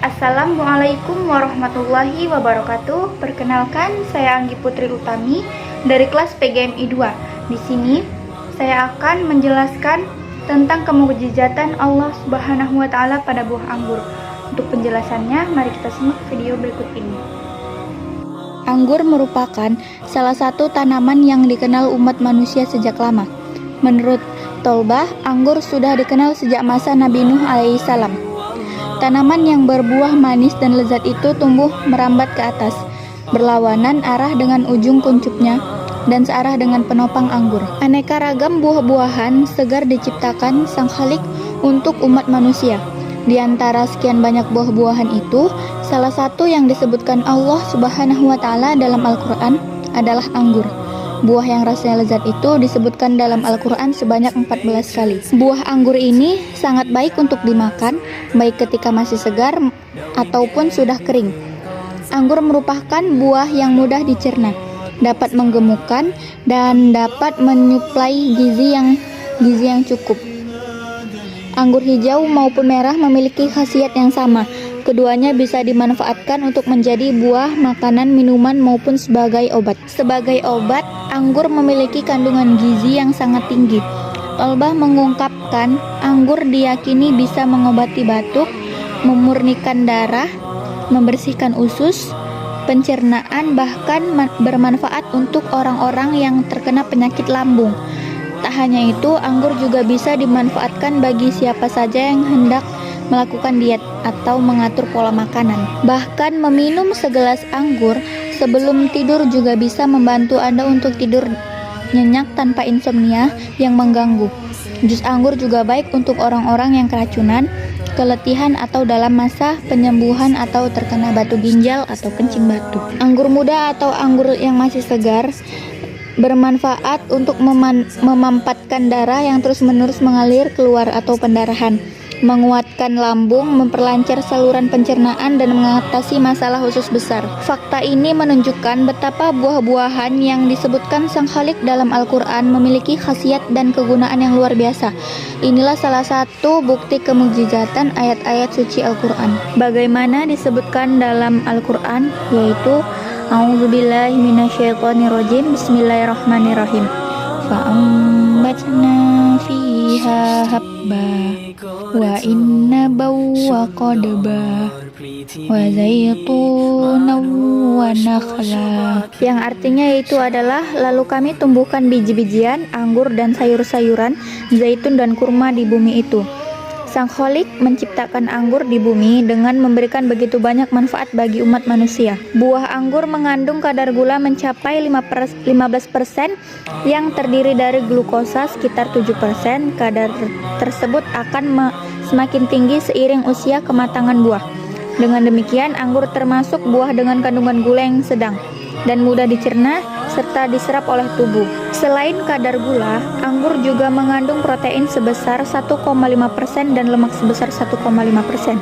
Assalamualaikum warahmatullahi wabarakatuh. Perkenalkan, saya Anggi Putri Utami dari kelas PGMI 2. Di sini saya akan menjelaskan tentang kemukjizatan Allah Subhanahu wa taala pada buah anggur. Untuk penjelasannya, mari kita simak video berikut ini. Anggur merupakan salah satu tanaman yang dikenal umat manusia sejak lama. Menurut Tolbah, anggur sudah dikenal sejak masa Nabi Nuh alaihissalam. Tanaman yang berbuah manis dan lezat itu tumbuh merambat ke atas, berlawanan arah dengan ujung kuncupnya dan searah dengan penopang anggur. Aneka ragam buah-buahan segar diciptakan Sang Khalik untuk umat manusia. Di antara sekian banyak buah-buahan itu, salah satu yang disebutkan Allah Subhanahu wa taala dalam Al-Qur'an adalah anggur. Buah yang rasanya lezat itu disebutkan dalam Al-Quran sebanyak 14 kali. Buah anggur ini sangat baik untuk dimakan, baik ketika masih segar ataupun sudah kering. Anggur merupakan buah yang mudah dicerna, dapat menggemukkan, dan dapat menyuplai gizi yang cukup. Anggur hijau maupun merah memiliki khasiat yang sama. Keduanya bisa dimanfaatkan untuk menjadi buah, makanan, minuman, maupun sebagai obat. Sebagai obat, anggur memiliki kandungan gizi yang sangat tinggi. Tolbah mengungkapkan, anggur diyakini bisa mengobati batuk, memurnikan darah, membersihkan usus, pencernaan, bahkan bermanfaat untuk orang-orang yang terkena penyakit lambung. Tak hanya itu, anggur juga bisa dimanfaatkan bagi siapa saja yang hendak melakukan diet atau mengatur pola makanan. Bahkan meminum segelas anggur sebelum tidur juga bisa membantu Anda untuk tidur nyenyak tanpa insomnia yang mengganggu. Jus anggur juga baik untuk orang-orang yang keracunan, keletihan, atau dalam masa penyembuhan atau terkena batu ginjal atau kencing batu. Anggur muda atau anggur yang masih segar bermanfaat untuk memampatkan darah yang terus-menerus mengalir keluar atau pendarahan, menguatkan lambung, memperlancar saluran pencernaan, dan mengatasi masalah usus besar. Fakta ini menunjukkan betapa buah-buahan yang disebutkan Sang Khalik dalam Al-Quran memiliki khasiat dan kegunaan yang luar biasa. Inilah salah satu bukti kemukjizatan ayat-ayat suci Al-Quran. Bagaimana disebutkan dalam Al-Quran, yaitu A'udzubillahi minasyaitonirrajim, Bismillahirrahmanirrahim. Fa'ambatna fiha habba wa inna bawa qadba wa zaituna wa nakhla, yang artinya yaitu adalah lalu kami tumbuhkan biji-bijian, anggur dan sayur-sayuran, zaitun dan kurma di bumi itu. Sang Khalik menciptakan anggur di bumi dengan memberikan begitu banyak manfaat bagi umat manusia. Buah anggur mengandung kadar gula mencapai 15% yang terdiri dari glukosa sekitar 7%. Kadar tersebut akan semakin tinggi seiring usia kematangan buah. Dengan demikian, anggur termasuk buah dengan kandungan gula yang sedang dan mudah dicerna serta diserap oleh tubuh. Selain kadar gula, anggur juga mengandung protein sebesar 1,5% dan lemak sebesar 1,5%.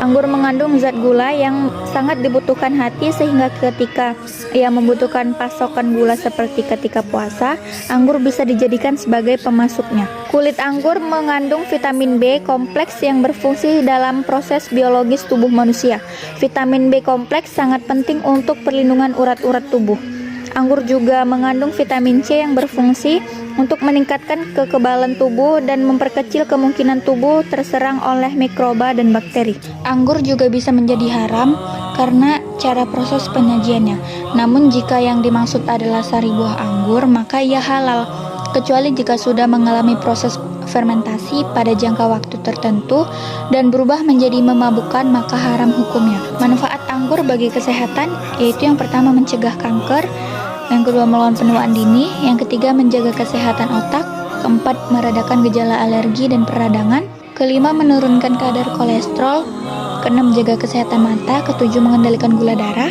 Anggur mengandung zat gula yang sangat dibutuhkan hati, sehingga ketika ia membutuhkan pasokan gula seperti ketika puasa, anggur bisa dijadikan sebagai pemasuknya. Kulit anggur mengandung vitamin B kompleks yang berfungsi dalam proses biologis tubuh manusia. Vitamin B kompleks sangat penting untuk perlindungan urat-urat tubuh. Anggur juga mengandung vitamin C yang berfungsi untuk meningkatkan kekebalan tubuh dan memperkecil kemungkinan tubuh terserang oleh mikroba dan bakteri. Anggur juga bisa menjadi haram karena cara proses penyajiannya. Namun jika yang dimaksud adalah sari buah anggur, maka ia halal, kecuali jika sudah mengalami proses fermentasi pada jangka waktu tertentu dan berubah menjadi memabukkan, maka haram hukumnya. Manfaat anggur bagi kesehatan yaitu yang pertama mencegah kanker, yang kedua melawan penuaan dini, yang ketiga menjaga kesehatan otak, keempat meredakan gejala alergi dan peradangan, kelima menurunkan kadar kolesterol, keenam menjaga kesehatan mata, ketujuh mengendalikan gula darah,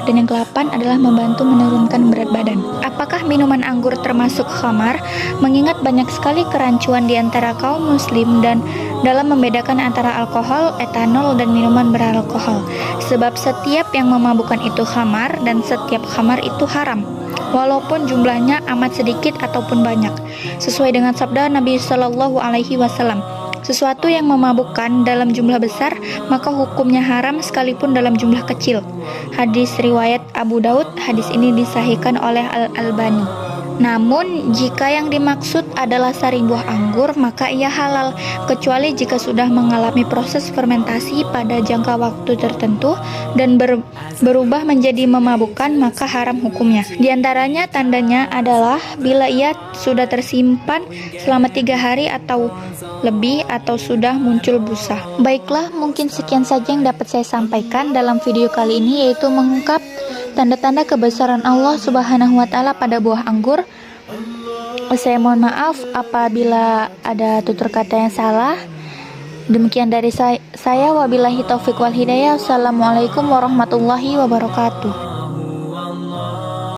dan yang ke-8 adalah membantu menurunkan berat badan. Apakah minuman anggur termasuk khamar? Mengingat banyak sekali kerancuan di antara kaum muslim dan dalam membedakan antara alkohol, etanol, dan minuman beralkohol. Sebab setiap yang memabukkan itu khamar dan setiap khamar itu haram, walaupun jumlahnya amat sedikit ataupun banyak. Sesuai dengan sabda Nabi Shallallahu Alaihi Wasallam, Sesuatu yang memabukkan dalam jumlah besar, maka hukumnya haram sekalipun dalam jumlah kecil. Hadis riwayat Abu Daud, hadis ini disahihkan oleh Al-Albani. Namun, jika yang dimaksud adalah sari buah anggur, maka ia halal, kecuali jika sudah mengalami proses fermentasi pada jangka waktu tertentu dan berubah menjadi memabukkan, maka haram hukumnya. Di antaranya tandanya adalah bila ia sudah tersimpan selama 3 hari atau lebih atau sudah muncul busa. Baiklah, mungkin sekian saja yang dapat saya sampaikan dalam video kali ini, yaitu mengungkap tanda-tanda kebesaran Allah Subhanahu wa Ta'ala pada buah anggur. Saya mohon maaf apabila ada tutur kata yang salah. Demikian dari saya, wabillahi taufiq wal hidayah. Wassalamualaikum warahmatullahi wabarakatuh.